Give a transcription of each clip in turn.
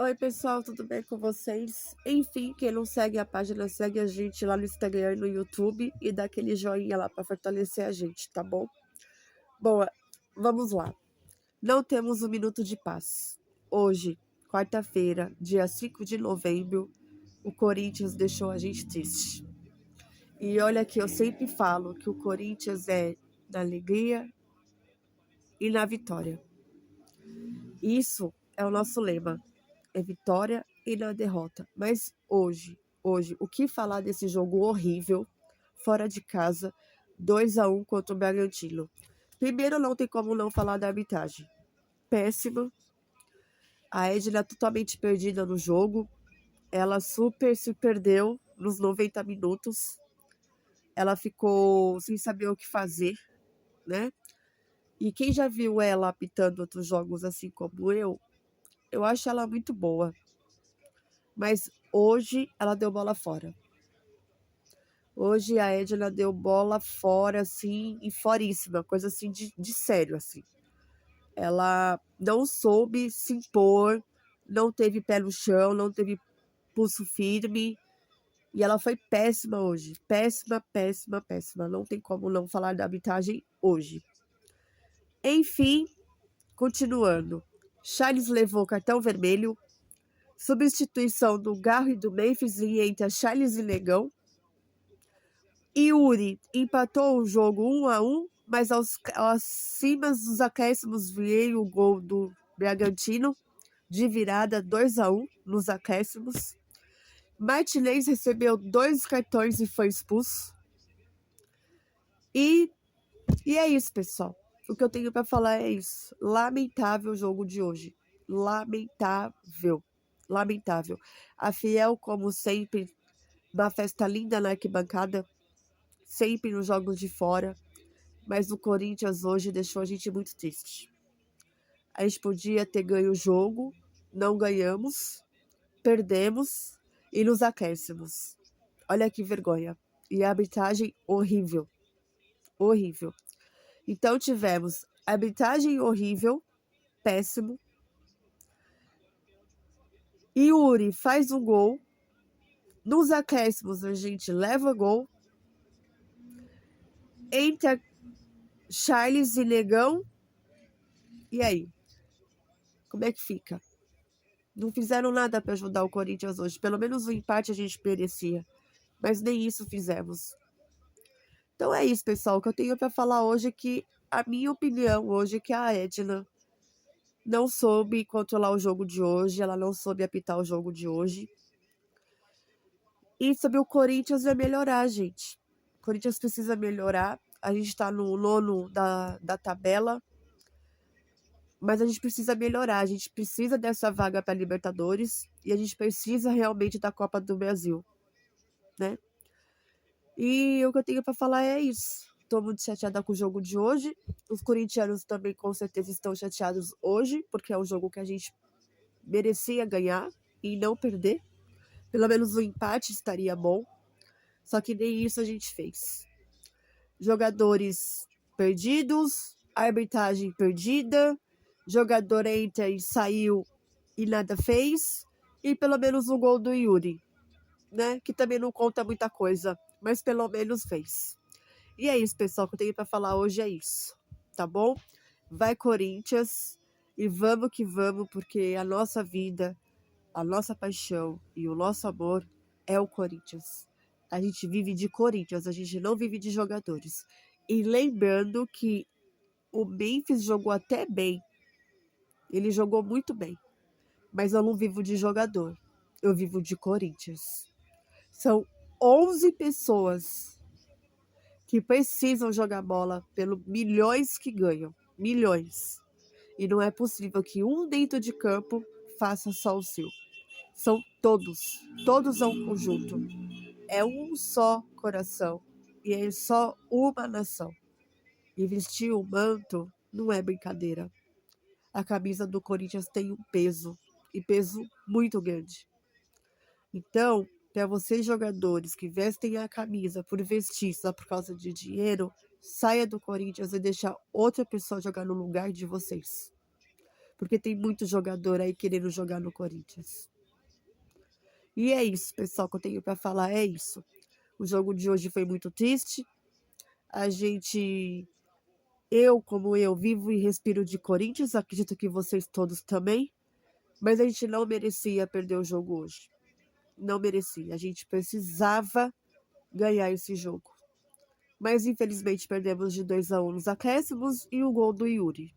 Oi, pessoal, tudo bem com vocês? Enfim, quem não segue a página, segue a gente lá no Instagram e no YouTube e dá aquele joinha lá para fortalecer a gente, tá bom? Bom, vamos lá. Não temos um minuto de paz. Hoje, quarta-feira, dia 5 de novembro, o Corinthians deixou a gente triste. E olha que eu sempre falo que o Corinthians é na alegria e na vitória. Isso é o nosso lema. É vitória e na derrota. Mas hoje, o que falar desse jogo horrível, fora de casa, 2-1 contra o Bragantino? Primeiro, não tem como não falar da arbitragem. Péssima. A Edna totalmente perdida no jogo. Ela super se perdeu nos 90 minutos. Ela ficou sem saber o que fazer, né? E quem já viu ela apitando outros jogos assim como eu acho ela muito boa. Mas hoje ela deu bola fora. Hoje a Edna deu bola fora, assim, e foríssima, coisa assim de sério, assim. Ela não soube se impor, não teve pé no chão, não teve pulso firme, e ela foi péssima hoje. Péssima, péssima, péssima. Não tem como não falar da arbitragem hoje. Enfim, continuando. Charles levou cartão vermelho, substituição do Garro e do Memphis e entra Charles e Negão. Yuri empatou o jogo 1-1, mas acima dos acréscimos veio o gol do Bragantino, de virada 2-1 nos acréscimos. Martinez recebeu 2 cartões e foi expulso. E é isso, pessoal. O que eu tenho para falar é isso. Lamentável o jogo de hoje. Lamentável. Lamentável. A Fiel, como sempre, uma festa linda na arquibancada, sempre nos jogos de fora. Mas o Corinthians hoje deixou a gente muito triste. A gente podia ter ganho o jogo, não ganhamos, perdemos e nos acréscimos. Olha que vergonha. E a arbitragem horrível. Horrível. Então tivemos arbitragem horrível, péssimo. Yuri faz um gol. Nos acréscimos a gente leva gol. Entra Charles e Negão. E aí? Como é que fica? Não fizeram nada para ajudar o Corinthians hoje. Pelo menos o empate a gente merecia. Mas nem isso fizemos. Então é isso, pessoal. O que eu tenho para falar hoje é que a minha opinião hoje é que a Edna não soube controlar o jogo de hoje. Ela não soube apitar o jogo de hoje. E sobre o Corinthians é melhorar, gente. O Corinthians precisa melhorar. A gente está no nono da tabela. Mas a gente precisa melhorar, a gente precisa dessa vaga para Libertadores e a gente precisa realmente da Copa do Brasil, né? E o que eu tenho para falar é isso. Estou muito chateada com o jogo de hoje. Os corintianos também com certeza estão chateados hoje, porque é um jogo que a gente merecia ganhar e não perder. Pelo menos o empate estaria bom. Só que nem isso a gente fez. Jogadores perdidos, arbitragem perdida, jogador entra e saiu e nada fez, e pelo menos um gol do Yuri, né? Que também não conta muita coisa, mas pelo menos fez. E é isso, pessoal, que eu tenho para falar hoje é isso, tá bom? Vai Corinthians e vamos que vamos, porque a nossa vida, a nossa paixão e o nosso amor é o Corinthians. A gente vive de Corinthians, a gente não vive de jogadores. E lembrando que o Memphis jogou até bem. Ele jogou muito bem. Mas eu não vivo de jogador. Eu vivo de Corinthians. São 11 pessoas que precisam jogar bola pelo milhões que ganham. Milhões. E não é possível que um dentro de campo faça só o seu. São todos. Todos são um conjunto. É um só coração e é só uma nação. E vestir o manto não é brincadeira. A camisa do Corinthians tem um peso, e peso muito grande. Então, para vocês jogadores que vestem a camisa por vestir só por causa de dinheiro, saia do Corinthians e deixa outra pessoa jogar no lugar de vocês. porque tem muito jogador aí querendo jogar no Corinthians. E é isso, pessoal, que eu tenho para falar, é isso. O jogo de hoje foi muito triste. Como eu, vivo e respiro de Corinthians, acredito que vocês todos também, mas a gente não merecia perder o jogo hoje. Não merecia, a gente precisava ganhar esse jogo. Mas infelizmente perdemos de 2-1 nos acréscimos e o gol do Yuri.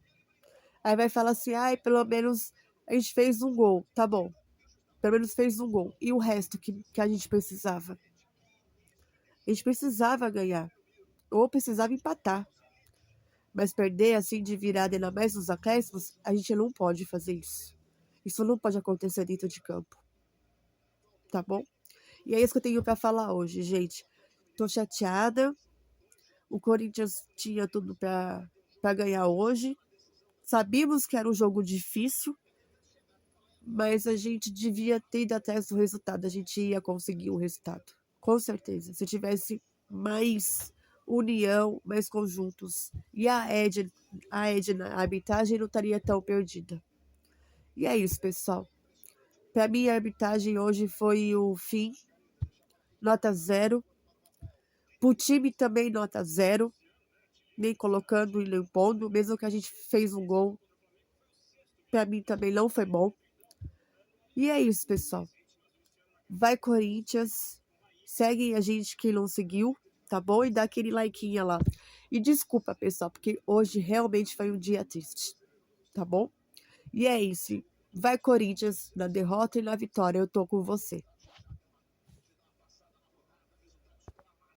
Aí vai falar assim, ai, pelo menos a gente fez um gol, tá bom. Pelo menos fez um gol. E o resto que a gente precisava? A gente precisava ganhar, ou precisava empatar. Mas perder assim de virada, ainda mais nos acréscimos, a gente não pode fazer isso. Isso não pode acontecer dentro de campo. Tá bom? E é isso que eu tenho para falar hoje, gente. Tô chateada. O Corinthians tinha tudo para ganhar hoje. Sabíamos que era um jogo difícil, mas a gente devia ter ido atrás do resultado. A gente ia conseguir o resultado, com certeza. Se tivesse mais união, mais conjuntos. E a Edna, a arbitragem não estaria tão perdida. E é isso, pessoal. Para mim, a arbitragem hoje foi o fim. Nota 0. Pro time também, nota 0. Nem colocando e nem pondo. Mesmo que a gente fez um gol, para mim também não foi bom. E é isso, pessoal. Vai, Corinthians. Segue a gente quem não seguiu, tá bom? E dá aquele likeinha lá. E desculpa, pessoal, porque hoje realmente foi um dia triste, tá bom? E é isso. Vai, Corinthians, na derrota e na vitória. Eu tô com você.